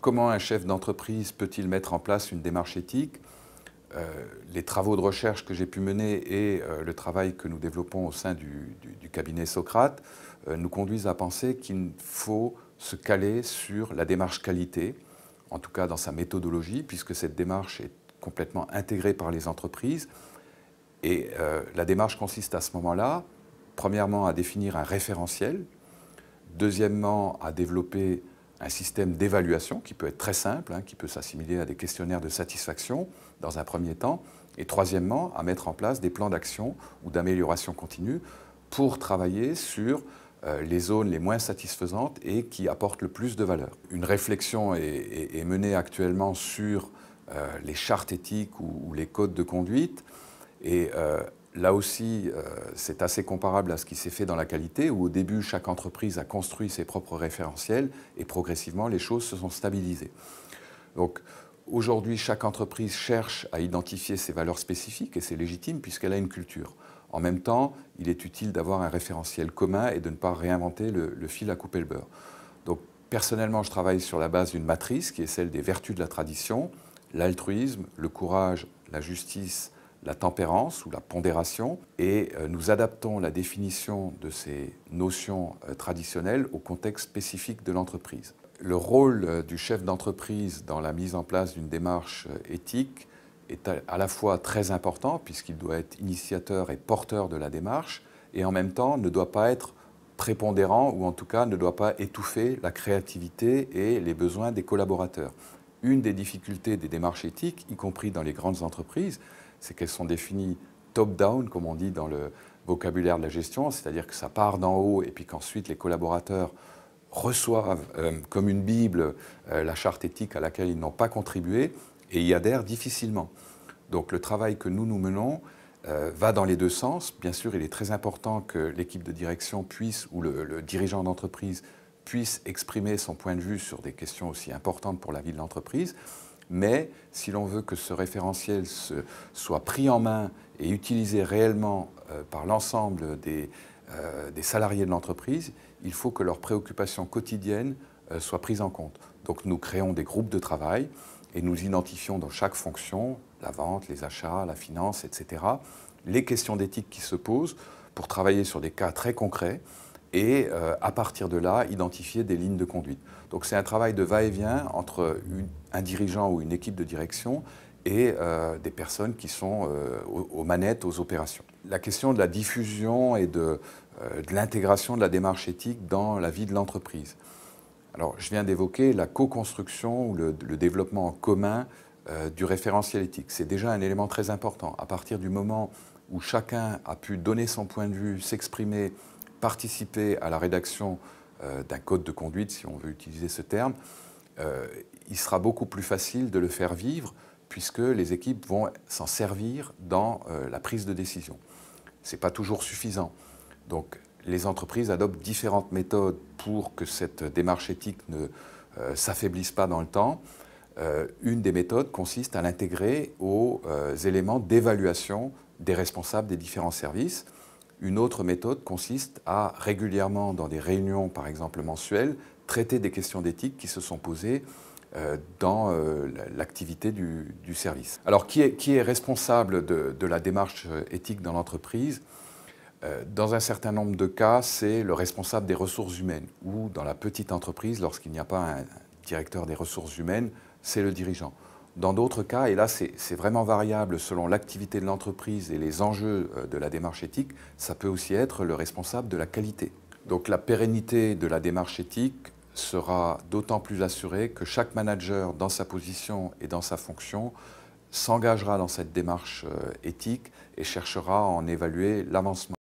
Comment un chef d'entreprise peut-il mettre en place une démarche éthique? Les travaux de recherche que j'ai pu mener et le travail que nous développons au sein du cabinet Socrate nous conduisent à penser qu'il faut se caler sur la démarche qualité, en tout cas dans sa méthodologie, puisque cette démarche est complètement intégrée par les entreprises. Et la démarche consiste à ce moment-là, premièrement, à définir un référentiel, deuxièmement, à développer un système d'évaluation qui peut être très simple, qui peut s'assimiler à des questionnaires de satisfaction dans un premier temps, et troisièmement, à mettre en place des plans d'action ou d'amélioration continue pour travailler sur les zones les moins satisfaisantes et qui apportent le plus de valeur. Une réflexion est menée actuellement sur les chartes éthiques ou les codes de conduite, et là aussi, c'est assez comparable à ce qui s'est fait dans la qualité, où au début, chaque entreprise a construit ses propres référentiels et progressivement, les choses se sont stabilisées. Donc aujourd'hui, chaque entreprise cherche à identifier ses valeurs spécifiques et c'est légitime puisqu'elle a une culture. En même temps, il est utile d'avoir un référentiel commun et de ne pas réinventer le fil à couper le beurre. Donc personnellement, je travaille sur la base d'une matrice qui est celle des vertus de la tradition, l'altruisme, le courage, la justice, la tempérance ou la pondération, et nous adaptons la définition de ces notions traditionnelles au contexte spécifique de l'entreprise. Le rôle du chef d'entreprise dans la mise en place d'une démarche éthique est à la fois très important puisqu'il doit être initiateur et porteur de la démarche, et en même temps ne doit pas être prépondérant ou en tout cas ne doit pas étouffer la créativité et les besoins des collaborateurs. Une des difficultés des démarches éthiques, y compris dans les grandes entreprises, c'est qu'elles sont définies top-down, comme on dit dans le vocabulaire de la gestion, c'est-à-dire que ça part d'en haut et puis qu'ensuite les collaborateurs reçoivent comme une Bible la charte éthique à laquelle ils n'ont pas contribué et y adhèrent difficilement. Donc le travail que nous menons va dans les deux sens. Bien sûr, il est très important que l'équipe de direction puisse, ou le dirigeant d'entreprise puisse exprimer son point de vue sur des questions aussi importantes pour la vie de l'entreprise. Mais si l'on veut que ce référentiel soit pris en main et utilisé réellement par l'ensemble des salariés de l'entreprise, il faut que leurs préoccupations quotidiennes soient prises en compte. Donc nous créons des groupes de travail et nous identifions dans chaque fonction, la vente, les achats, la finance, etc., les questions d'éthique qui se posent pour travailler sur des cas très concrets et à partir de là, identifier des lignes de conduite. Donc c'est un travail de va-et-vient entre un dirigeant ou une équipe de direction et des personnes qui sont aux manettes, aux opérations. La question de la diffusion et de l'intégration de la démarche éthique dans la vie de l'entreprise. Alors je viens d'évoquer la co-construction ou le développement en commun du référentiel éthique. C'est déjà un élément très important. À partir du moment où chacun a pu donner son point de vue, s'exprimer, participer à la rédaction d'un code de conduite, si on veut utiliser ce terme, il sera beaucoup plus facile de le faire vivre puisque les équipes vont s'en servir dans la prise de décision. Ce n'est pas toujours suffisant. Donc les entreprises adoptent différentes méthodes pour que cette démarche éthique ne s'affaiblisse pas dans le temps. Une des méthodes consiste à l'intégrer aux éléments d'évaluation des responsables des différents services. Une autre méthode consiste à régulièrement, dans des réunions par exemple mensuelles, traiter des questions d'éthique qui se sont posées dans l'activité du service. Alors qui est responsable de la démarche éthique dans l'entreprise? Dans un certain nombre de cas, c'est le responsable des ressources humaines, ou dans la petite entreprise, lorsqu'il n'y a pas un directeur des ressources humaines, c'est le dirigeant. Dans d'autres cas, et là c'est vraiment variable selon l'activité de l'entreprise et les enjeux de la démarche éthique, ça peut aussi être le responsable de la qualité. Donc la pérennité de la démarche éthique sera d'autant plus assurée que chaque manager, dans sa position et dans sa fonction, s'engagera dans cette démarche éthique et cherchera à en évaluer l'avancement.